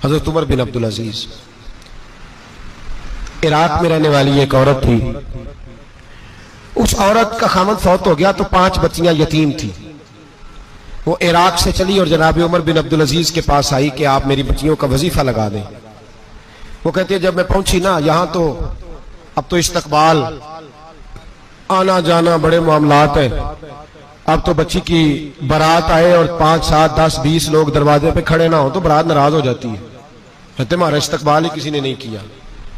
हजरत उमर बिन अब्दुल अजीज, Iraq में रहने वाली एक औरत थी। उस औरत का खामद फौत हो गया तो 5 बच्चियां यतीम थी। वो इराक से चली और जनाब उमर बिन अब्दुल अजीज के पास आई कि आप मेरी बच्चियों का वजीफा लगा दें। वो कहती है जब मैं पहुंची ना यहां तो अब तो इस्तकबाल, आना जाना बड़े मामलात है। अब तो बच्ची की बारात आए और 5, 7, 10, 20 लोग दरवाजे पे खड़े ना हो तो बारात नाराज हो जाती है, कहते हमारा इस्तकबाल ही किसी ने नहीं किया।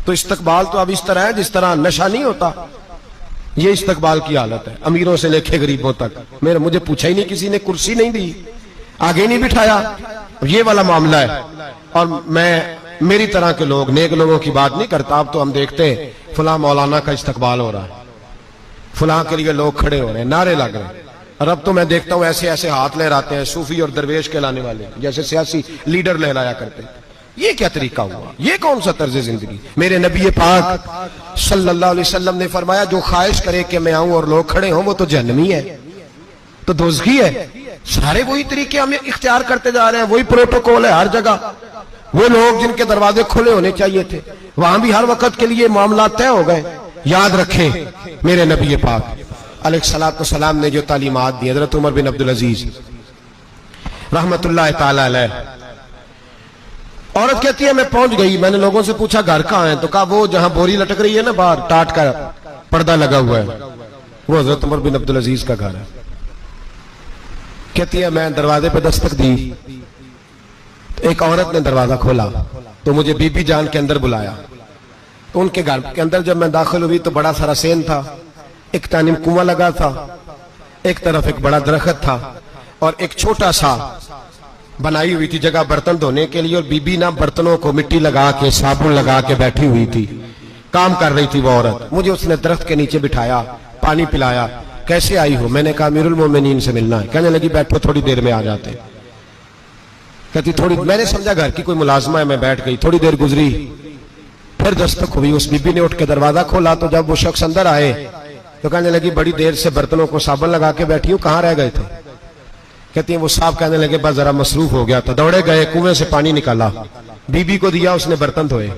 तो इस्तकबाल तो अब इस तरह है जिस तरह नशा नहीं होता, ये इस्तकबाल की हालत है, अमीरों से लेके गरीबों तक। मुझे पूछा ही नहीं किसी ने, कुर्सी नहीं दी, आगे नहीं बिठाया, ये वाला मामला है। और मैं मेरी तरह के लोग, नेक लोगों की बात नहीं करता। अब तो हम देखते हैं फलां मौलाना का इस्तकबाल हो रहा है, फलां के लिए लोग खड़े हो रहे हैं, नारे लग रहे हैं। और अब तो मैं देखता हूं ऐसे ऐसे हाथ लहराते हैं सूफी और दरवेश कहलाने वाले, जैसे सियासी लीडर लहराया करते। ये क्या तरीका हुआ? ये कौन सा तर्ज जिंदगी? मेरे नबी पाक सल्लल्लाहु अलैहि वसल्लम ने फरमाया जो ख्वाहिश करे कि मैं आऊं और लोग खड़े हों वो तो जहन्नमी है, तो दोज़खी है। सारे वही तरीके हम इख्तियार करते जा रहे हैं, वही प्रोटोकॉल है हर जगह। वो लोग जिनके दरवाजे खुले होने चाहिए थे वहां भी हर वक्त के लिए मामला तय हो गए। याद रखें मेरे नबी पाक अलैहिस्सलातु वस्सलाम ने जो तालीमात दी, हज़रत उमर बिन अब्दुल अजीज रहमतुल्लाह ताला अलैह। औरत कहती है मैं पहुंच गई, मैंने लोगों से पूछा घर कहां है, तो कहा वो जहां बोरी लटक रही है ना बाहर, टाट का पर्दा लगा हुआ है, वो हज़रत उमर बिन अब्दुल अजीज का घर है। कहती है मैं दरवाजे पे दस्तक दी तो एक औरत ने दरवाजा खोला तो मुझे बीबी जान के अंदर बुलाया। तो उनके घर के अंदर जब मैं दाखिल हुई तो बड़ा सारा सेन था, एक तानिम कुआं लगा था, एक तरफ एक बड़ा दरख्त था और एक छोटा सा बनाई हुई थी जगह बर्तन धोने के लिए। और बीबी ना बर्तनों को मिट्टी लगा के साबुन लगा के बैठी हुई थी, काम कर रही थी वो औरत। मुझे उसने दरख्त के नीचे बिठाया, पानी पिलाया। कैसे आई हो? मैंने कहा अमीरुल मोमिनीन से मिलना है। कहने लगी बैठो थोड़ी देर में आ जाते। कहती थोड़ी, मैंने समझा घर की कोई मुलाजमा है, मैं बैठ गई। थोड़ी देर गुजरी, फिर दस्तक हुई, उस बीबी ने उठ के दरवाजा खोला। तो जब वो शख्स अंदर आए तो कहने लगी बड़ी देर से बर्तनों को साबुन लगा के बैठी हूं, कहां रह गए थे? कहती है वो साहब कहने लगे बस जरा मसरूफ हो गया था, दौड़े गए, कुएं से पानी निकाला, बीबी को दिया, उसने बर्तन धोए।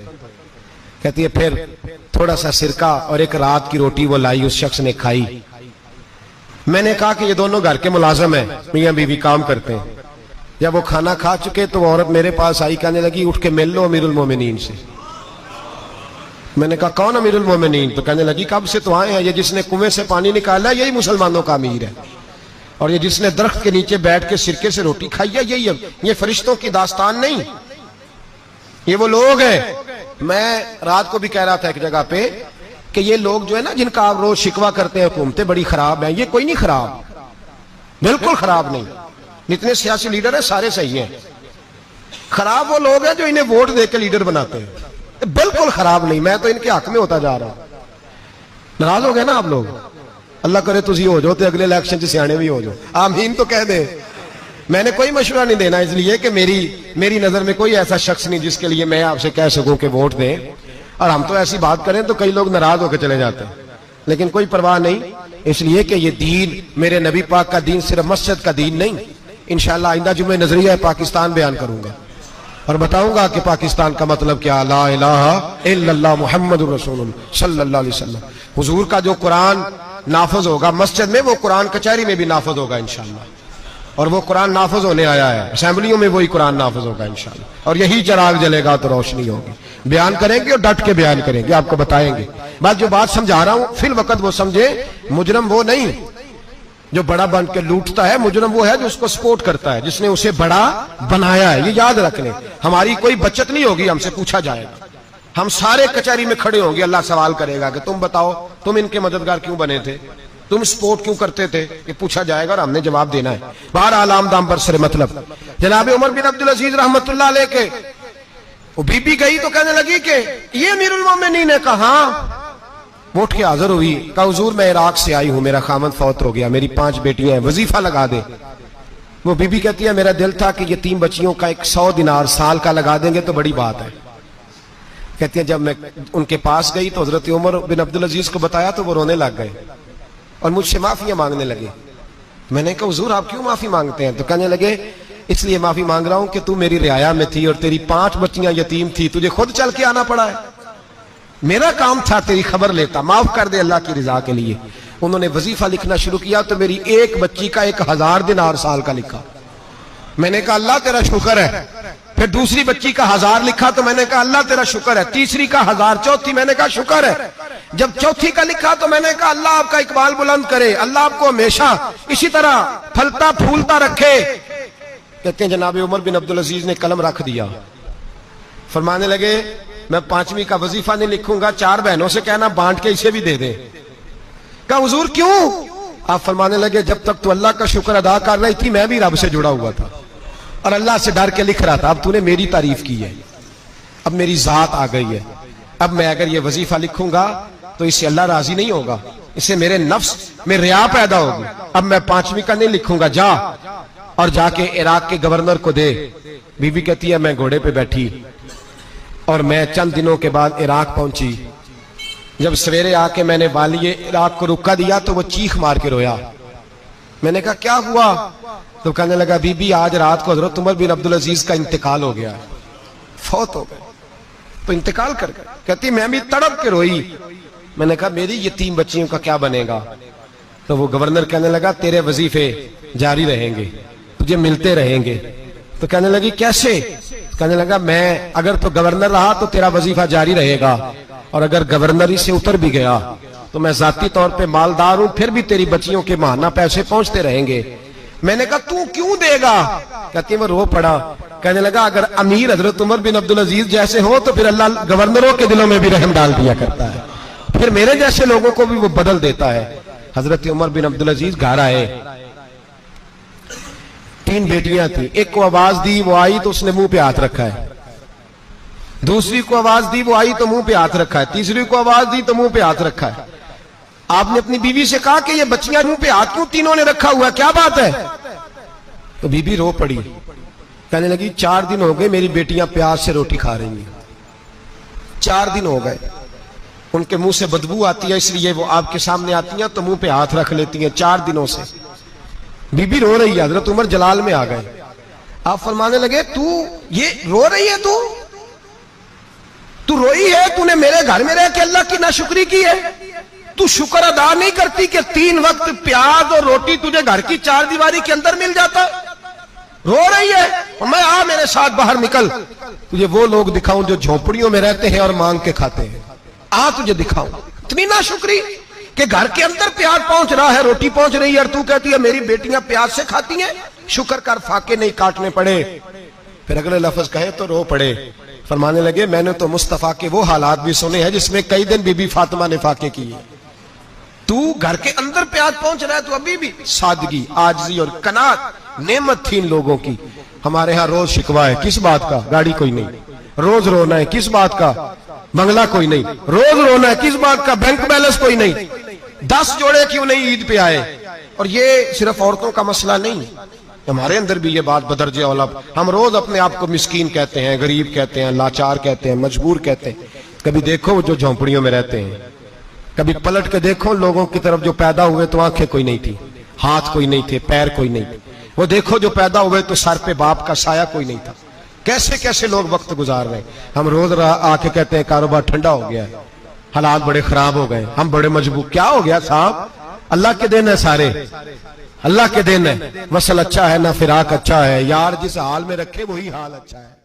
कहती है फिर थोड़ा सा सिरका और एक रात की रोटी वो लाई, उस शख्स ने खाई। मैंने कहा कि ये दोनों घर के मुलाजम है, मियां बीवी काम करते हैं। जब वो खाना खा चुके तो वो औरत मेरे पास आई, कहने लगी उठ के मिल लो अमीरुल मोमिनीन से। मैंने कहा कौन अमीरुल मोमिनीन? तो कहने लगी कब से तो आए हैं, ये जिसने कुएं से पानी निकाला यही मुसलमानों का अमीर है, और ये जिसने दरख्त के नीचे बैठ के सिरके से रोटी खाई है यही है। ये फरिश्तों की दास्तान नहीं, ये वो लोग हैं। मैं रात को भी कह रहा था एक जगह पे कि ये लोग जो है ना जिनका आप रोज शिकवा करते हैं हुकूमतें बड़ी खराब हैं, ये कोई नहीं खराब, बिल्कुल खराब नहीं। जितने सियासी लीडर हैं सारे सही हैं। खराब वो लोग हैं जो इन्हें वोट देकर लीडर बनाते हैं, बिल्कुल खराब नहीं। मैं तो इनके हक में होता जा रहा हूं। नाराज हो गए ना आप लोग? अल्लाह करे तुझी हो जाओ तो अगले इलेक्शन से सियाने भी हो जाओ, आमीन तो कह दे। मैंने कोई मशवरा नहीं देना इसलिए कि मेरी नजर में कोई ऐसा शख्स नहीं जिसके लिए मैं आपसे कह सकूं कि वोट दें। और हम तो ऐसी बात करें तो कई लोग नाराज होकर चले जाते हैं, लेकिन कोई परवाह नहीं, इसलिए कि ये दीन मेरे नबी पाक का दीन सिर्फ मस्जिद का दीन नहीं। इंशाअल्लाह आइंदा जुमे नजरिया पाकिस्तान बयान करूंगा और बताऊंगा कि पाकिस्तान का मतलब क्या, ला इलाहा इल्लल्लाह मुहम्मदुर रसूलुल्लाह सल्लल्लाहु अलैहि वसल्लम। हुजूर का जो कुरान नाफज होगा मस्जिद में, वो कुरान कचहरी में भी नाफज होगा इंशाअल्लाह। और वो कुरान नाफज होने आया है, असेंबलियों में वही कुरान नाफज होगा इंशाअल्लाह। और यही चिराग जलेगा तो रोशनी होगी। बयान करेंगे और डट के बयान करेंगे, आपको बताएंगे। बस जो बात समझा रहा हूं फिल वक्त वो समझे, मुजरम वो नहीं जो बड़ा बन के लूटता है, मुजरम वो है जो उसको सपोर्ट करता है, जिसने उसे बड़ा बनाया है। ये याद रखने, हमारी कोई बचत नहीं होगी, हमसे पूछा जाएगा। हम सारे कचहरी में खड़े होंगे, अल्लाह सवाल करेगा कि तुम बताओ तुम इनके मददगार क्यों बने थे, तुम सपोर्ट क्यों करते थे, ये पूछा जाएगा और हमने जवाब देना है। बहरहाल आम दाम पर सर मतलब जनाब उमर बिन अब्दुल अजीज रहमतुल्लाह अलैह के वो बीबी गई तो कहने लगी कि ये अमीरुल मोमिनीन ने कहा, उठ के हाजिर हुई, कहा हुजूर मैं इराक से आई हूं, मेरा खामद फौत हो गया, मेरी 5 बेटियां हैं, वजीफा लगा दे। वो बीबी कहती है मेरा दिल था कि ये 3 बच्चियों का 100 दिनार साल का लगा देंगे तो बड़ी बात है। कहती है जब मैं उनके पास गई तो हजरत उमर बिन अब्दुल अजीज को बताया तो वो रोने लग गए और मुझसे माफियां मांगने लगे। मैंने कहा हुजूर आप क्यों माफी मांगते हैं? तो कहने लगे इसलिए माफी मांग रहा हूं कि तू मेरी रियाया में थी और तेरी 5 बच्चियां यतीम थी, तुझे खुद चल के आना पड़ा है। मेरा काम था तेरी खबर लेता, माफ कर दे अल्लाह की रजा के लिए। उन्होंने वजीफा लिखना शुरू किया तो मेरी एक बच्ची का 1000 दिनार साल का लिखा। मैंने कहा अल्लाह तेरा शुक्र है। फिर दूसरी बच्ची का 1000 लिखा तो मैंने कहा अल्लाह तेरा शुक्र है। तीसरी का 1000, चौथी मैंने कहा शुक्र है। जब चौथी का लिखा तो मैंने कहा अल्लाह आपका इकबाल बुलंद करे, अल्लाह आपको हमेशा इसी तरह फलता फूलता रखे। कहते हैं जनाब उमर बिन अब्दुल अजीज ने कलम रख दिया, फरमाने लगे मैं 5वीं का वजीफा नहीं लिखूंगा, 4 बहनों से कहना बांट के इसे भी दे दे। कहा हुजूर क्यों? आप फरमाने लगे जब तक तू अल्लाह का शुक्र अदा कर रही थी मैं भी रब से जुड़ा हुआ था और अल्लाह से डर के लिख रहा था। अब तूने मेरी तारीफ की है, अब मेरी जात आ गई है। अब मैं अगर ये वजीफा लिखूंगा तो इससे अल्लाह राजी नहीं होगा, इससे मेरे नफ्स में रिया पैदा होगी। अब मैं 5वीं का नहीं लिखूंगा, जा और जाके इराक के गवर्नर को दे। बीबी कहती है मैं घोड़े पे बैठी और मैं चंद दिनों के बाद इराक पहुंची। जब सवेरे आके मैंने वालिए इराक को रुका दिया तो वो चीख मार के रोया। मैंने कहा क्या हुआ? तो कहने लगा बीबी आज रात को हजरत उमर बिन अब्दुल अजीज का इंतकाल हो गया, फौत हो गए। तो इंतकाल कर गए। कहती मैं भी तड़प के रोई। मैंने कहा मेरी ये 3 बच्चियों का क्या बनेगा? तो वो गवर्नर कहने लगा तेरे वजीफे जारी रहेंगे, तुझे मिलते रहेंगे। तो कहने लगी कैसे? कहने लगा मैं अगर तो गवर्नर रहा तो तेरा वजीफा जारी रहेगा और अगर गवर्नरी से उतर भी गया तो मैं जाती तौर पे मालदार हूं, फिर भी तेरी बच्चियों के माहाना पैसे पहुंचते रहेंगे। मैंने कहा तू क्यों देगा? कहती मैं रो पड़ा। कहने लगा अगर अमीर हजरत उमर बिन अब्दुल अजीज जैसे हो तो फिर अल्लाह गवर्नरों के दिलों में भी रहम डाल दिया करता है, फिर मेरे जैसे लोगों को भी वो बदल देता है। हजरत उमर बिन अब्दुल अजीज घर आए, 3 बेटियां थी। एक को आवाज दी, वो आई तो उसने मुंह पे हाथ रखा है। दूसरी को आवाज दी, वो आई तो मुंह पे हाथ रखा है। तीसरी को आवाज दी तो मुंह पे हाथ रखा है। आपने अपनी बीवी से कहा कि ये बच्चियां मुंह पे हाथ क्यों तीनों ने रखा हुआ, क्या बात है? तो बीबी रो पड़ी, कहने लगी 4 दिन हो गए मेरी बेटियां प्यार से रोटी खा रही हैं, 4 दिन हो गए। उनके मुंह से बदबू आती है इसलिए वो आपके सामने आती हैं तो मुंह पे हाथ रख लेती हैं 4 दिनों से। बीबी रो रही है। हजरत उमर जलाल में आ गए। आप फरमाने लगे तू ये रो रही है, तू रोई है, तूने मेरे घर में रह के अल्लाह की नाशुक्री की है, तू शुक्र अदा नहीं करती कि 3 वक्त प्याज और रोटी तुझे घर की 4 दीवारी के अंदर मिल जाता? रो रही है। और मैं आ मेरे साथ बाहर निकल, तुझे वो लोग दिखाऊं जो झोपड़ियों में रहते हैं और मांग के खाते हैं। आ तुझे दिखाऊं। इतनी नाशुक्री कि घर के अंदर प्याज पहुंच रहा है, रोटी पहुंच रही है और तू कहती है मेरी बेटियां प्याज से खाती हैं, शुक्र कर फाके नहीं काटने पड़े। फिर अगले लफ्ज कहे तो रो पड़े। फरमाने लगे मैंने तो मुस्तफा के वो हालात भी सुने हैं जिसमें कई दिन बीबी फातिमा ने फाके किए। तू घर के अंदर प्याज पहुंच रहा है, तो अभी भी सादगी, आजजी और कनात नेमत थी इन लोगों की। हमारे यहाँ रोज शिकवा है, किस बात का? गाड़ी कोई नहीं। रोज रोना है, किस बात का? बंगला कोई नहीं। रोज रोना है, किस बात का? बैंक बैलेंस कोई नहीं। 10 जोड़े क्यों नहीं ईद पे आए? और ये सिर्फ औरतों का मसला नहीं, हमारे अंदर भी ये बात बदरजे औला। हम रोज अपने आप को मिस्कीन कहते हैं, गरीब कहते हैं, लाचार कहते हैं, मजबूर कहते हैं। कभी देखो जो झोंपड़ियों में रहते हैं, कभी पलट के देखो लोगों की तरफ जो पैदा हुए तो आंखें कोई नहीं थी, हाथ कोई नहीं थे, पैर कोई नहीं थे। वो देखो जो पैदा हुए तो सर पे बाप का साया कोई नहीं था। कैसे कैसे लोग वक्त गुजार रहे। हम रोज आके कहते हैं कारोबार ठंडा हो गया, हालात बड़े खराब हो गए, हम बड़े मजबूर। क्या हो गया साहब? अल्लाह के दिन है, सारे अल्लाह के दिन है। मसल अच्छा है ना फिराक अच्छा है, यार जिस हाल में रखे वही हाल अच्छा है।